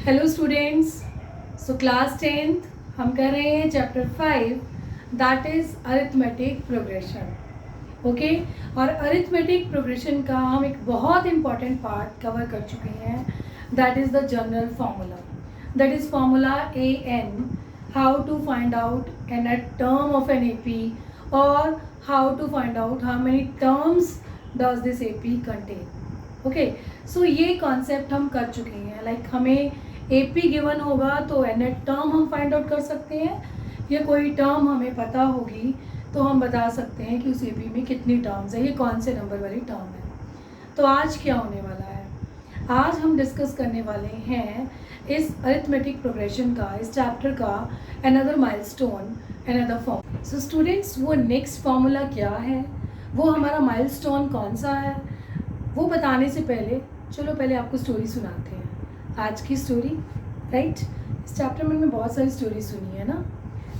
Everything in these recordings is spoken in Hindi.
Hello students. So class 10th हम कर रहे हैं chapter 5 that is arithmetic progression. Okay, और अरिथमेटिक प्रोग्रेशन का हम एक बहुत इंपॉर्टेंट पार्ट कवर कर चुके हैं that is the general formula, that is formula a n, how to find out n a term of n A P और how to find out how many terms does this A P contain. Okay, so ये कॉन्सेप्ट हम कर चुके हैं। लाइक हमें ए पी गिवन होगा तो एन एट टर्म हम फाइंड आउट कर सकते हैं, या कोई टर्म हमें पता होगी तो हम बता सकते हैं कि उस ए पी में कितनी टर्म्स है, ये कौन से नंबर वाली टर्म है। तो आज क्या होने वाला है, आज हम डिस्कस करने वाले हैं इस अरिथमेटिक प्रोग्रेशन का, इस चैप्टर का another milestone, another form. So students, वो नेक्स्ट फार्मूला क्या है, वो हमारा माइलस्टोन कौन सा है, वो बताने से पहले चलो पहले आपको स्टोरी सुनाते हैं। आज की स्टोरी, राइट। इस चैप्टर में बहुत सारी स्टोरी सुनी है ना,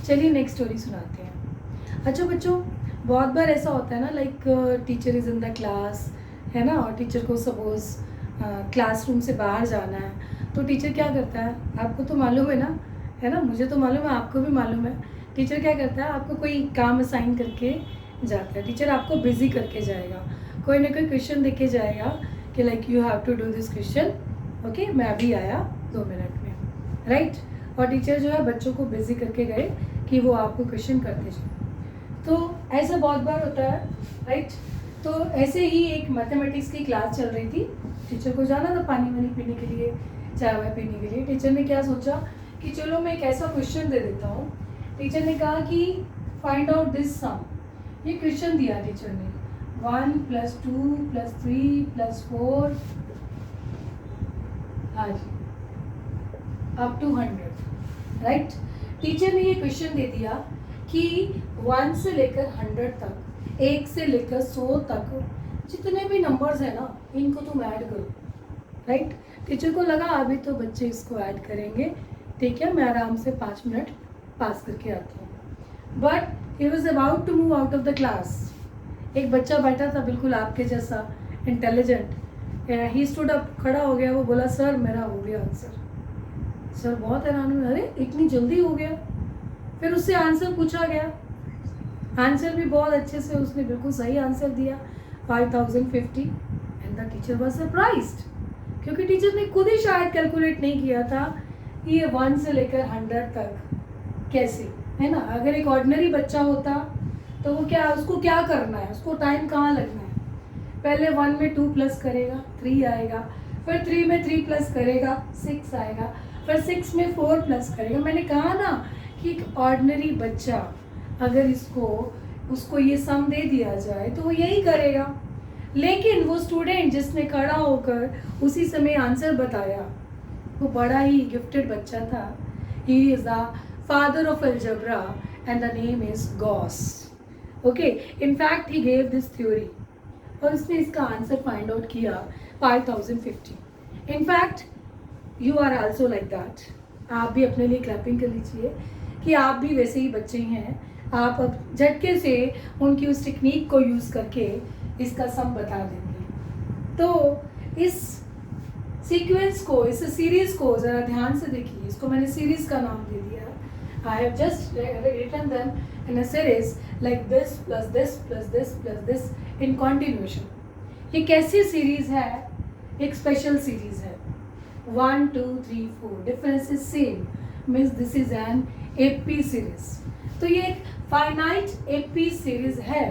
चलिए नेक्स्ट स्टोरी सुनाते हैं। अच्छा बच्चों, बहुत बार ऐसा होता है ना, like teacher is in the class, है ना, और टीचर को सपोज क्लासरूम से बाहर जाना है तो टीचर क्या करता है, आपको तो मालूम है ना, मुझे तो मालूम है, आपको भी मालूम है। टीचर क्या करता है, आपको कोई काम असाइन करके जाता है। टीचर आपको बिजी करके जाएगा, कोई ना कोई क्वेश्चन देके जाएगा कि like you have to do this question. Okay, मैं अभी आया 2 मिनट में, राइट। और टीचर जो है बच्चों को बिजी करके गए कि वो आपको क्वेश्चन करते जाए। तो ऐसा बहुत बार होता है, राइट। तो ऐसे ही एक मैथमेटिक्स की क्लास चल रही थी, टीचर को जाना था पानी वानी पीने के लिए, चाय वाय पीने के लिए। टीचर ने क्या सोचा कि चलो मैं एक ऐसा क्वेश्चन दे देता हूँ। टीचर ने कहा कि फाइंड आउट दिस सम। ये क्वेश्चन दिया टीचर ने, 1 + 2 + 3 + 4 अप टू 100, राइट। टीचर ने ये क्वेश्चन दे दिया कि 1 से लेकर 100 तक, 1 से लेकर 100 तक जितने भी नंबर्स हैं ना, इनको तुम ऐड करो, राइट। टीचर को लगा अभी तो बच्चे इसको ऐड करेंगे, ठीक है, मैं आराम से 5 मिनट पास करके आता हूँ। But he was about to move out of the class. एक बच्चा बैठा था बिल्कुल आपके जैसा इंटेलिजेंट, ही स्टूड अप, खड़ा हो गया। वो बोला सर मेरा हो गया आंसर। सर बहुत हैरान हुए, अरे इतनी जल्दी हो गया। फिर उससे आंसर पूछा गया, आंसर भी बहुत अच्छे से उसने बिल्कुल सही आंसर दिया, 5050। And the teacher was surprised, क्योंकि टीचर ने खुद ही शायद कैलकुलेट नहीं किया था कि ये 1 से लेकर 100 तक कैसे, है ना। अगर एक ऑर्डिनरी बच्चा होता तो वो क्या, उसको क्या करना है, उसको टाइम कहाँ लगना है। पहले 1 में 2 प्लस करेगा 3 आएगा, फिर 3 में 3 प्लस करेगा 6 आएगा, फिर 6 में 4 प्लस करेगा। मैंने कहा ना कि एक ऑर्डिनरी बच्चा अगर उसको ये सम दे दिया जाए तो वो यही करेगा। लेकिन वो स्टूडेंट जिसने खड़ा होकर उसी समय आंसर बताया, वो बड़ा ही गिफ्टेड बच्चा था। He is the father of algebra and the name is Gauss. Okay, in fact he gave this theory और उसने इसका आंसर फाइंड आउट किया 5050। In fact you are also like that. आप भी अपने लिए क्लैपिंग कर लीजिए कि आप भी वैसे ही बच्चे हैं। आप अब झटके से उनकी उस टेक्निक को यूज़ करके इसका सम बता देंगे। तो इस सीक्वेंस को, इस सीरीज़ को ज़रा ध्यान से देखिए। इसको मैंने सीरीज़ का नाम दे दिया। I have just written them in a series like this plus this plus this plus this in continuation. ये कैसी सीरीज़ है, एक स्पेशल सीरीज़ है। 1 2 3 4 difference is same, means this is an AP series. तो ये एक फाइनाइट एपी सीरीज है।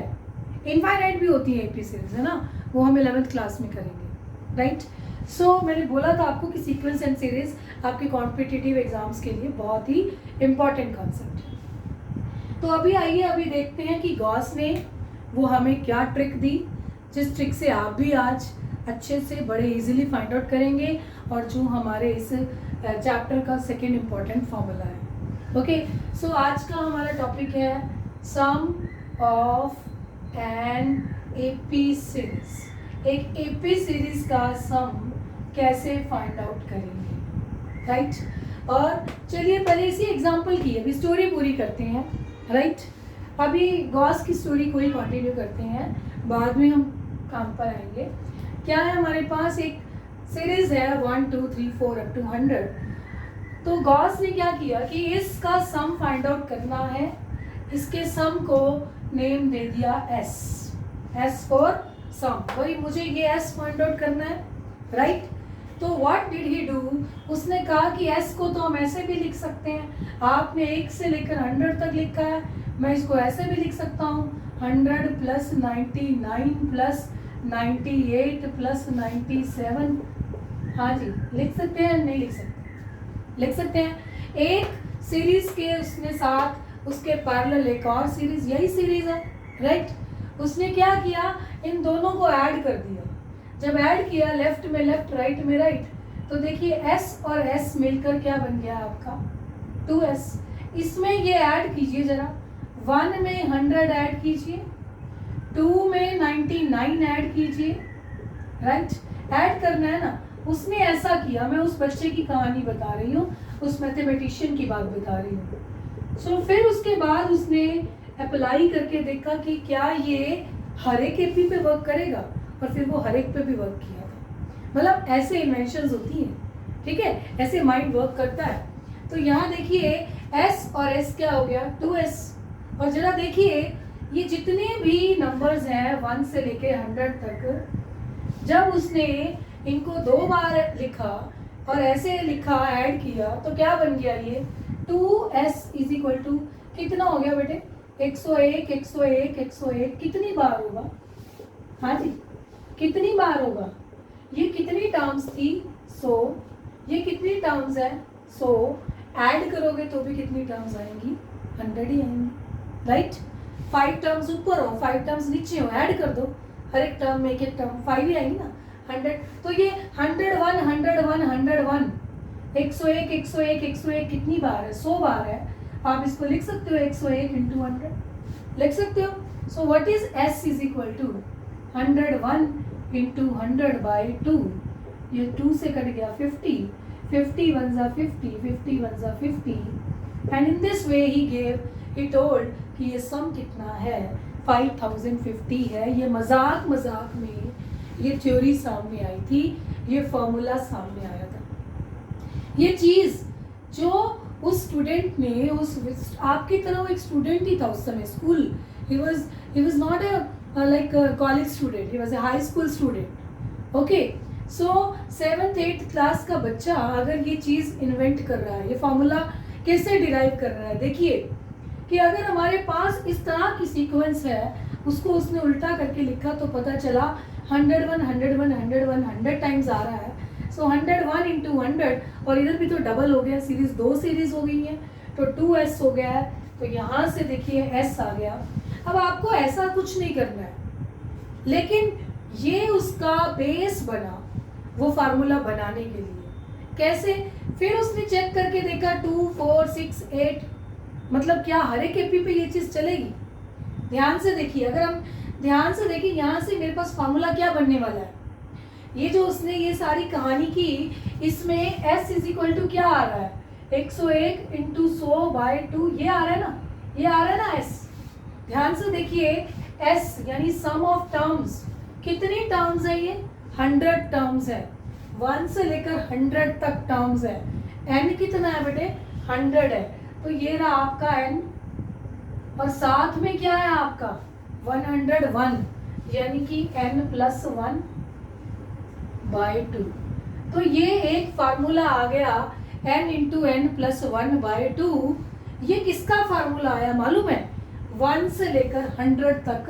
इनफाइनाइट भी होती है एपी सीरीज, है ना, वो हम 11th क्लास में करेंगे, राइट। सो मैंने बोला था आपको कि सीक्वेंस एंड सीरीज आपके कॉम्पिटिटिव एग्जाम्स के लिए बहुत ही इम्पॉर्टेंट कॉन्सेप्ट है। तो अभी आइए, अभी देखते हैं कि गॉस ने वो हमें क्या ट्रिक दी, जिस ट्रिक से आप भी आज अच्छे से बड़े इजीली फाइंड आउट करेंगे, और जो हमारे इस चैप्टर का सेकेंड इम्पॉर्टेंट फॉर्मूला है। ओके, सो आज का हमारा टॉपिक है सम ऑफ एन एपी सीरीज। एक एपी सीरीज का सम कैसे फाइंड आउट करेंगे, राइट। और चलिए पहले इसी एग्जाम्पल की अभी स्टोरी पूरी करते हैं, राइट। अभी गॉस की स्टोरी को ही कंटिन्यू करते हैं, बाद में हम काम पर आएंगे। क्या है हमारे पास, एक सीरीज है 1 2 3 4 अप टू 100, तो गॉस ने क्या किया कि इसका सम फाइंड आउट करना है, इसके सम को नेम दे दिया एस, एस फॉर सम। भाई मुझे ये एस फाइंड आउट करना है, राइट। तो व्हाट डिड ही डू, उसने कहा कि एस को तो हम ऐसे भी लिख सकते हैं, आपने 1 से लेकर 100 तक लिखा है, मैं इसको ऐसे भी लिख सकता हूँ 100 प्लस 99 प्लस 98 प्लस 97। हाँ जी, लिख सकते हैं, नहीं लिख सकते, लिख सकते हैं। एक सीरीज के उसने साथ उसके पैरेलल एक और सीरीज, यही सीरीज है, राइट। उसने क्या किया, इन दोनों को ऐड कर दिया। जब ऐड किया लेफ्ट में लेफ्ट, राइट में राइट, तो देखिए एस और एस मिलकर क्या बन गया आपका 2s। इसमें ये ऐड कीजिए जरा, 1 में 100 ऐड कीजिए, 2 में 99 ऐड कीजिए, राइट। ऐड करना है ना। उसने ऐसा किया, मैं उस बच्चे की कहानी बता रही हूँ, उस मैथमेटिशियन की बात बता रही हूँ। सो फिर उसके बाद उसने अप्लाई करके देखा कि क्या ये हर एक एपी पे वर्क करेगा, और फिर वो हर एक पे भी वर्क किया था। मतलब ऐसे इन्वेंशंस होती हैं, ठीक है, ऐसे माइंड वर्क करता है। तो यहाँ देखिए s और s क्या हो गया 2s। और जरा देखिए ये जितने भी नंबर्स हैं 1 से लेके 100 तक, जब उसने इनको 2 बार लिखा और ऐसे लिखा ऐड किया तो क्या बन गया ये 2s इज इक्वल टू कितना हो गया बेटे 101 101 101। कितनी बार होगा, हाँ जी कितनी बार होगा, ये कितनी टर्म्स थी 100, ये कितनी टर्म्स है 100, ऐड करोगे तो भी कितनी टर्म्स आएंगी 100 ही आएंगी, राइट। 5 टर्म्स ऊपर हो 5 टर्म्स नीचे हो, ऐड कर दो हर एक टर्म में एक एक टर्म 5 ही आएंगी ना 100। तो ये 101 101 101 101 101 101 कितनी बार है 100 बार है। आप इसको लिख सकते हो 101 इंटू 100 लिख सकते हो। So what is s is equal to 101 into 100 by 2, ये 2 से कट गया 50, 50 1 जा 50, 50 1 जा 50, and in this way he gave, he told कि ये सम कितना है 5050 है। ये मजाक मजाक में ये थ्योरी सामने आई थी, ये फॉर्मूला सामने आया था। ये चीज़ जो उस स्टूडेंट ने, उस आपकी तरह वो एक स्टूडेंट ही था उस समय, school, he was not a like a college student, he was a high school student, okay। so 7th 8th class का बच्चा अगर ये चीज़ इन्वेंट कर रहा है, ये फॉर्मूला कैसे डिराइव कर रहा है, देखिए कि अगर हमारे पास इस तरह की सीक्वेंस है, उसको उसने उल्टा करके लिखा तो पता चला 101 101 101 100 टाइम्स आ रहा है। सो 101 इंटू 100, और इधर भी तो डबल हो गया, सीरीज 2 सीरीज हो गई है तो 2s हो गया है। तो यहाँ से देखिए s आ गया। अब आपको ऐसा कुछ नहीं करना है, लेकिन ये उसका बेस बना वो फार्मूला बनाने के लिए। कैसे, फिर उसने चेक करके देखा 2 4 6 8, मतलब क्या हर एक एपी पे ये चीज़ चलेगी। ध्यान से देखिए, अगर हम ध्यान से देखिए यहाँ से मेरे पास फार्मूला क्या बनने वाला है, ये जो उसने ये सारी कहानी की, इसमें s इज इक्वल टू क्या आ रहा है 101 इंटू 100 बाई 2, ये आ रहा है ना, ये आ रहा है ना s। ध्यान से देखिए s यानी सम ऑफ टर्म्स, कितनी टर्म्स है ये 100 टर्म्स है, 1 से लेकर 100 तक टर्म्स है। n कितना है बेटे 100 है, तो ये रहा आपका n, और साथ में क्या है आपका 101, यानी कि n प्लस 1 बाई 2। तो ये एक फार्मूला आ गया n into n plus 1 by 2। ये किसका फार्मूला आया मालूम है, 1 से लेकर 100 तक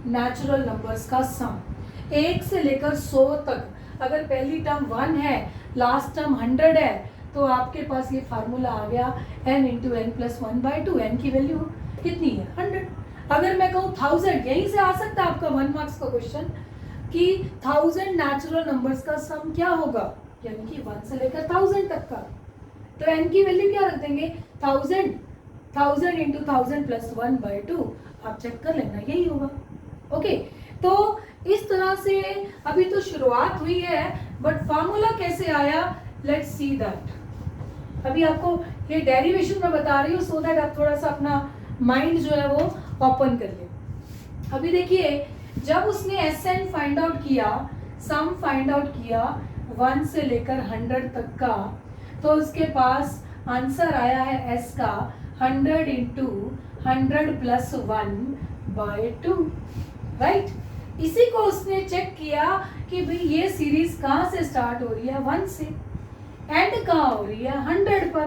नेचुरल नंबर्स का सम, 1 से लेकर 100 तक। अगर पहली टर्म 1 है, लास्ट टर्म 100 है, तो आपके पास ये फार्मूला आ गया n into n plus 1 by 2। n की वैल्यू कितनी है 100। अगर मैं कहूँ 1000, यहीं से आ सकता है आपका 1 मार्क्स का क्वेश्चन कि 1000 नेचुरल नंबर्स का सम क्या होगा, यानी कि 1 से लेकर 1000 तक का। तो n की वैल्यू क्या रख देंगे 1000 इंटू 1000 प्लस 1 बाई 2, आप चेक कर लेना यही होगा। ओके, तो इस तरह से अभी तो शुरुआत हुई है, बट फार्मूला कैसे आया, लेट्स सी दैट। अभी आपको ये डेरिवेशन में बता रही हूँ सो दैट आप थोड़ा सा अपना माइंड जो है वो ओपन कर ले। अभी देखिए, जब उसने एसएन फाइंड आउट किया, सम फाइंड आउट किया 1 से लेकर 100 तक का, तो उसके पास आंसर आया है s का 100 इंटू 100 प्लस 1 बाय 2, राइट। इसी को उसने चेक किया कि भाई ये सीरीज कहाँ से स्टार्ट हो रही है, 1 से, एंड कहाँ हो रही है, 100 पर,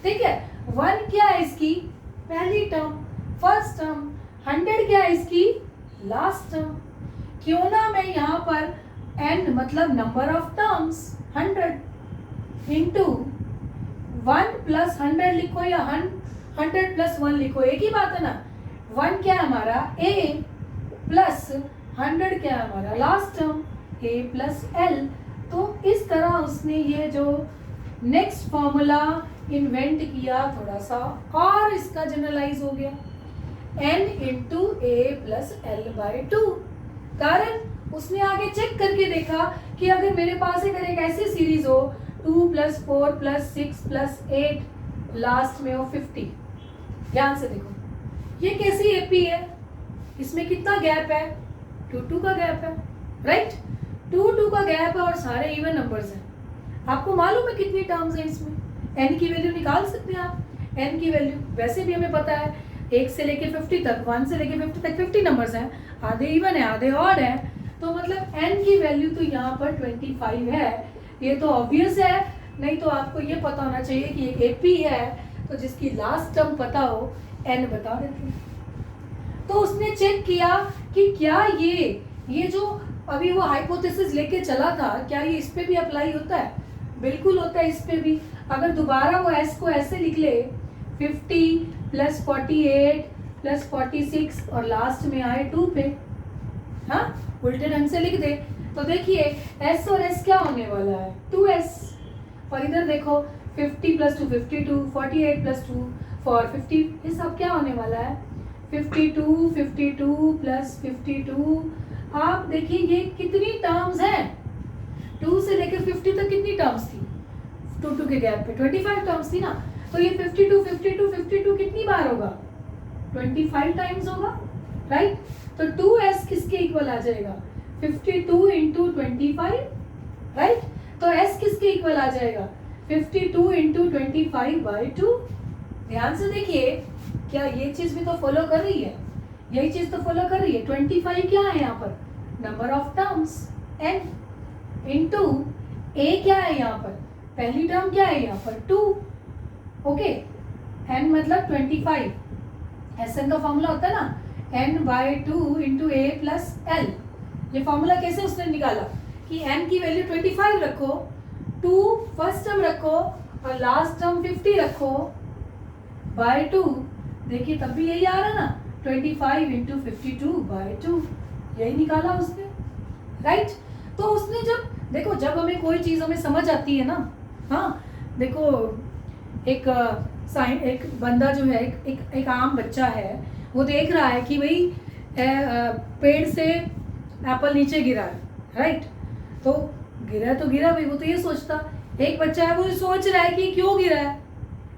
ठीक है। 1 क्या है इसकी पहली टर्म, फर्स्ट टर्म, 100 क्या है इसकी लास्ट टर्म। क्यों ना मैं यहाँ पर n मतलब number of terms 100 into 1 plus 100 लिखो या 100 प्लस 1 लिखो, एक ही बात है ना। 1 क्या है हमारा a प्लस 100 क्या है हमारा last term a plus l। तो इस तरह उसने ये जो नेक्स्ट फॉर्मूला इन्वेंट किया थोड़ा सा और इसका जनरलाइज हो गया, n into a plus L by 2। कारण उसने आगे चेक करके देखा कि अगर मेरे पास अगर एक ऐसी सीरीज हो 2 प्लस 4 प्लस 6 प्लस 8 लास्ट में हो 50, ध्यान से देखो ये कैसी एपी है, इसमें कितना गैप है, 2 का गैप है, राइट। 2 का गैप है और सारे इवन नंबर्स हैं। आपको मालूम है कितनी टर्म्स हैं इसमें, n की वैल्यू निकाल सकते हैं आप। n की वैल्यू वैसे भी हमें पता है 1 से लेके 50 तक, 1 से लेके 50 तक 50 नंबर्स हैं, आधे इवन है आधे ऑड है, तो मतलब n की वैल्यू तो यहाँ पर 25 है। ये तो ऑब्वियस है, नहीं तो आपको ये पता होना चाहिए कि एक एपी है तो जिसकी लास्ट टर्म पता हो n बता देते हैं। तो उसने चेक किया कि क्या ये जो अभी वो हाइपोथेसिस लेके चला था क्या ये इस पे भी अप्लाई होता है, बिल्कुल होता है इस पे भी। अगर दोबारा वो s को ऐसे लिख ले 50 प्लस 48 प्लस 46 और लास्ट में आए 2 पे, हाँ उल्टे ढंग से लिख दे तो देखिए s और s क्या होने वाला है 2s, और इधर देखो 50 प्लस 2 52, 48 प्लस 2 फॉर 50, ये सब क्या होने वाला है 52, 52 प्लस 52। आप देखिए ये कितनी टर्म्स हैं, 2 से लेकर 50 तक कितनी टर्म्स थी, 2 के गैप पे 25 टर्म्स थी ना। तो ये 52 52 52 कितनी बार होगा 25 टाइम्स होगा, राइट। तो 2s किसके इक्वल आ जाएगा 52 इंटू 25, राइट। तो s किसके इक्वल आ जाएगा 52 इंटू 25 बाई 2। ध्यान से देखिए क्या ये चीज भी तो फॉलो कर रही है, यही चीज तो फॉलो कर रही है। 25 क्या है यहाँ पर number of terms n into a क्या है यहाँ पर पहली टर्म क्या है यहाँ पर 2, ओके। n मतलब 25, Sn का फॉर्मूला होता है ना n by 2 into a plus L. ये फॉर्मूला कैसे उसने निकाला कि n की वैल्यू 25 रखो, 2 फर्स्ट टर्म रखो और लास्ट टर्म 50 रखो बाई 2, देखिए तब भी यही आ रहा ना 25 इंटू 52 बाई 2, यही निकाला उसने, राइट। तो उसने जब देखो जब हमें कोई चीज़ हमें समझ आती है ना, हाँ देखो एक बंदा जो है एक आम बच्चा है, वो देख रहा है कि भाई पेड़ से एप्पल नीचे गिरा है, राइट। तो गिरा तो गिरा भाई, वो तो ये सोचता, एक बच्चा है वो सोच रहा है कि क्यों गिरा है,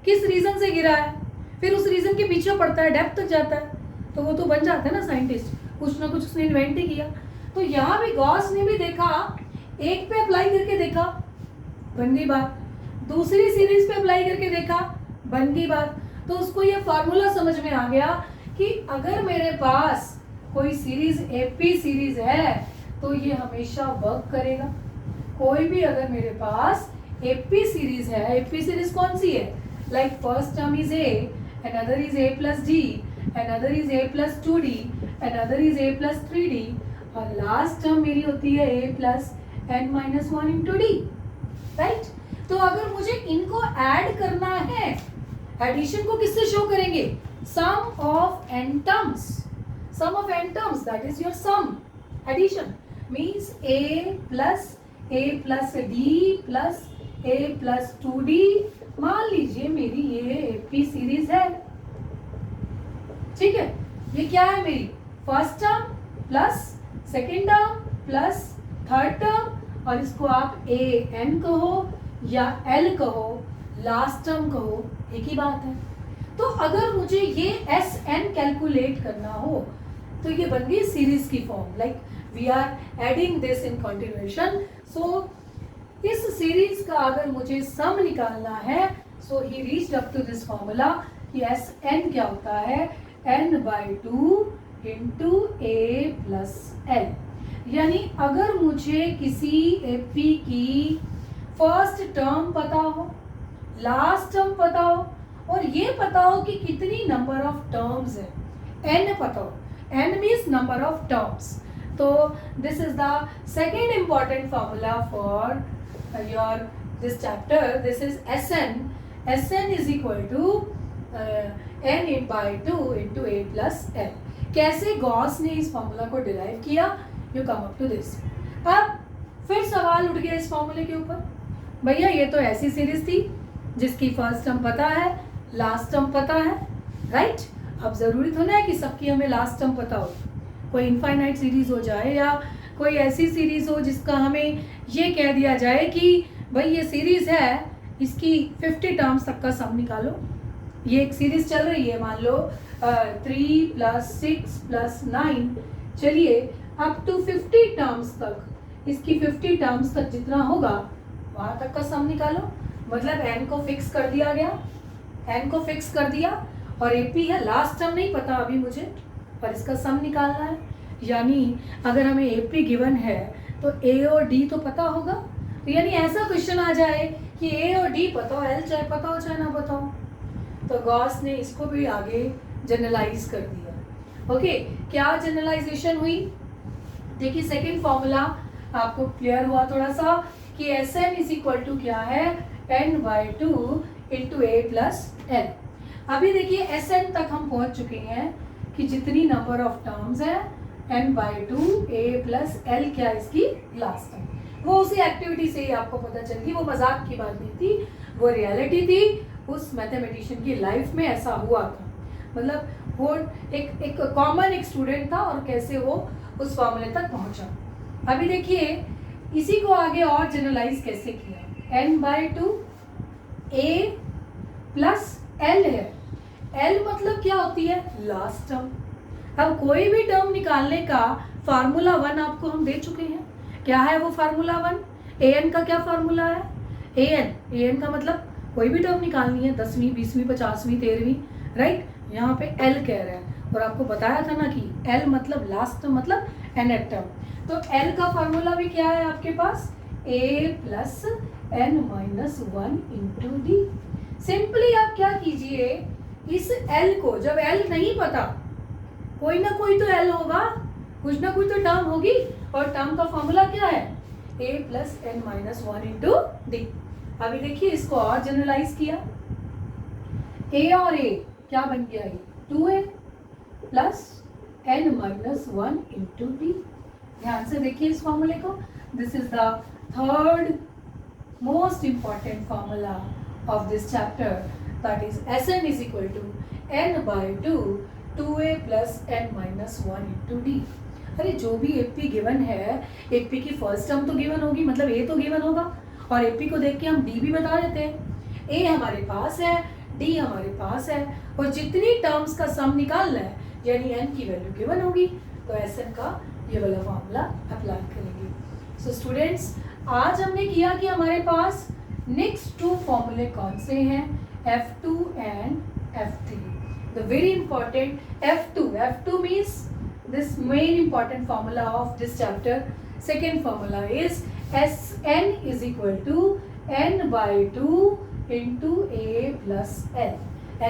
किस रीजन से गिरा है, फिर उस रीजन के पीछे पड़ता है, डेप्थ तक जाता है, तो वो तो बन जाता है ना साइंटिस्ट, कुछ ना कुछ उसने इन्वेंट ही किया। तो यहाँ भी गॉस ने भी देखा, एक पे अप्लाई करके देखा बन गई बात, दूसरी सीरीज पे अप्लाई करके देखा बन गई बात। तो उसको ये फार्मूला समझ में आ गया कि अगर मेरे पास कोई सीरीज एपी सीरीज है तो ये हमेशा वर्क करेगा। कोई भी अगर मेरे पास एपी सीरीज है, एपी सीरीज कौन सी है, like first term is a, another is a plus d, another is a plus 2d, another is a plus 3d, और लास्ट टर्म मेरी होती है a plus n minus 1 into d, right. तो अगर मुझे इनको ऐड करना है, एडिशन को किससे शो करेंगे, sum of n terms, sum of n terms that is your sum, addition means a plus d plus a plus 2d। मान लीजिए मेरी ये एपी सीरीज है, ठीक है, ये क्या है मेरी first term plus second term plus third term, और इसको आप a n कहो या l कहो, लास्ट टर्म कहो, एक ही बात है। तो अगर मुझे ये एस एन कैलकुलेट करना हो तो ये बन गई सीरीज की form, like we are adding this in continuation. So इस सीरीज का अगर मुझे सम निकालना है so he reached up to this formula कि एस एन क्या होता है, n/2 into a plus L. यानी अगर मुझे किसी एपी की फर्स्ट टर्म पता हो, लास्ट टर्म पता हो, और ये पता हो कि कितनी नंबर ऑफ टर्म्स है, n पता हो, n means number of terms, तो this is the second important formula for your this chapter. This is Sn is equal to n/2 into a plus l. कैसे गॉस ने इस फॉर्मूला को डिराइव किया, you come up to this. अब फिर सवाल उठ गया इस फॉर्मूले के ऊपर, भैया ये तो ऐसी सीरीज थी जिसकी फर्स्ट टर्म पता है, लास्ट टर्म पता है, राइट? अब जरूरी तो ना है कि सबकी हमें लास्ट टर्म पता हो, कोई इनफाइनाइट सीरीज हो जाए या कोई ऐसी सीरीज हो जिसका हमें ये कह दिया जाए कि भाई ये सीरीज है, इसकी 50 टर्म्स तक का सम निकालो। ये एक सीरीज चल रही है, मान लो 3 + 6 + 9, चलिए अप टू 50 टर्म्स तक, इसकी 50 टर्म्स तक जितना होगा वहां तक का सम निकालो। मतलब n को फिक्स कर दिया गया, n को फिक्स कर दिया, और एपी है, लास्ट टर्म नहीं पता अभी मुझे, पर इसका सम निकालना है। यानी अगर हमें एपी गिवन है तो ए और डी तो पता होगा, तो यानी ऐसा क्वेश्चन आ जाए कि ए और डी पता हो, एल चाहे पता हो चाहे ना पता हो, तो गॉस ने इसको भी आगे जनरलाइज कर दिया। ओके, क्या जनरलाइजेशन हुई? देखिए सेकंड फॉर्मूला आपको क्लियर हुआ थोड़ा सा कि Sn इज इक्वल टू क्या है, n/2 into a plus L. अभी देखिए Sn तक हम पहुंच चुके हैं कि जितनी नंबर ऑफ टर्म्स है n/2 ए प्लस एल क्या इसकी लास्ट टर्म, वो उसी एक्टिविटी से ही आपको पता चल गई। वो मजाक की बात नहीं थी, वो रियलिटी थी, उस मैथमेटिशियन की लाइफ में ऐसा हुआ था। मतलब वो एक कॉमन एक स्टूडेंट था और कैसे वो उस फॉर्मूले तक पहुंचा। अभी देखिए इसी को आगे और जनरलाइज कैसे किया, n/2 a प्लस l है, l मतलब क्या होती है, लास्ट टर्म। अब कोई भी टर्म निकालने का फार्मूला 1 आपको हम दे चुके हैं। क्या है वो फार्मूला 1? an का क्या फार्मूला है, an का मतलब कोई भी टर्म निकालनी है, 10वीं 20वीं 50वीं 13वीं, राइट? यहाँ पे l कह रहे हैं, और आपको बताया था ना कि l मतलब लास्ट टर्म, मतलब nth टर्म। तो l का फार्मूला भी क्या है आपके पास, a plus n-1 into D. Simply आप क्या कीजिए, इस l को, जब l नहीं पता, कोई ना कोई तो l होगा, कुछ ना कुछ तो टर्म होगी, और टर्म का फॉर्मूला क्या है, a plus n-1 into D. अभी देखिए इसको और जनरलाइज किया, a और a क्या बन गया, ये 2a plus n-1 into D. ध्यान से देखिए इस फॉर्मूले को, this is the third most important formula of this chapter, that is Sn is equal to n/2 2a plus n-1 into d. अरे जो भी एपी गिवन है, एपी की फर्स्ट टर्म तो गिवन होगी, मतलब ए तो गिवन होगा, और एपी को देख के हम डी भी बता देते हैं। ए हमारे पास है, डी हमारे पास है, और जितनी टर्म्स का सम निकालना है यानी n की वैल्यू गिवन होगी, तो Sn का ये वाला फॉर्मूला अप्लाई करेंगे। सो स्टूडेंट्स, आज हमने किया कि हमारे पास नेक्स्ट 2 फॉर्मूले कौन से हैं, F2 and F3। The very important F2 means this main important formula of this chapter. Second formula is Sn is equal to n/2 into a plus l.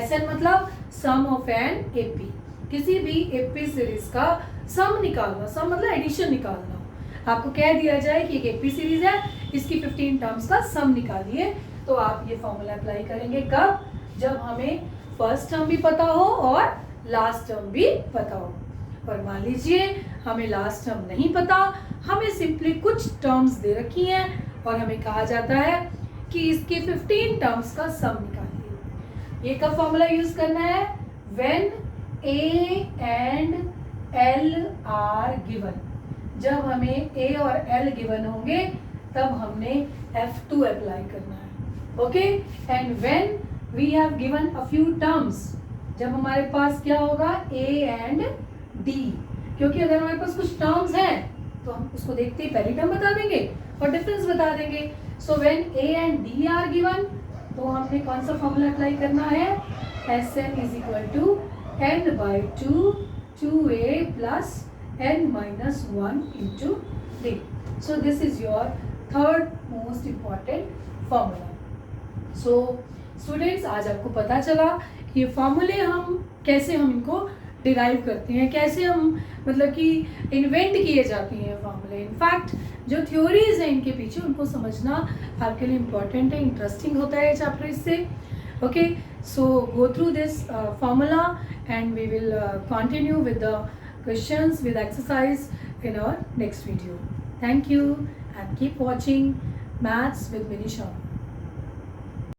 Sn मतलब sum of an AP, किसी भी AP सीरीज का सम निकालना, सम मतलब एडिशन निकालना। आपको कह दिया जाए कि एक AP सीरीज है, इसकी 15 टर्म्स का सम निकालिए, तो आप ये फॉर्मूला अप्लाई करेंगे कब, जब हमें फर्स्ट टर्म भी पता हो और लास्ट टर्म भी पता हो। पर मान लीजिए हमें लास्ट टर्म नहीं पता, हमें सिंपली कुछ टर्म्स दे रखी हैं और हमें कहा जाता है कि इसके 15 टर्म्स का सम निकालिए। ये कब फॉर्मूला यूज करना है, when a and l are given. जब हमें a और l गिवन होंगे तब हमने F2 अप्लाई करना है, okay. And when we have given a few terms, जब हमारे पास क्या होगा, a एंड d, क्योंकि अगर हमारे पास कुछ टर्म्स हैं तो हम उसको देखते ही पहली टर्म बता देंगे और डिफरेंस बता देंगे। So when a and d are given, तो हमने कौन सा फॉर्मूला अप्लाई करना है, S N is equal to n by two 2a plus n minus 1 into d. So this is your third most important formula. So students, आज आपको पता चला कि ये फॉर्मूले हम कैसे हम इनको डिराइव करते हैं, कैसे हम मतलब कि इन्वेंट किए जाते हैं फॉर्मूले. इनफैक्ट जो थ्योरीज हैं इनके पीछे उनको समझना आपके लिए इम्पोर्टेंट है, इंटरेस्टिंग होता है चैप्टर इससे. Okay, so go through this formula and we will continue with the questions with exercise in our next video. Thank you and keep watching Maths with Minisha.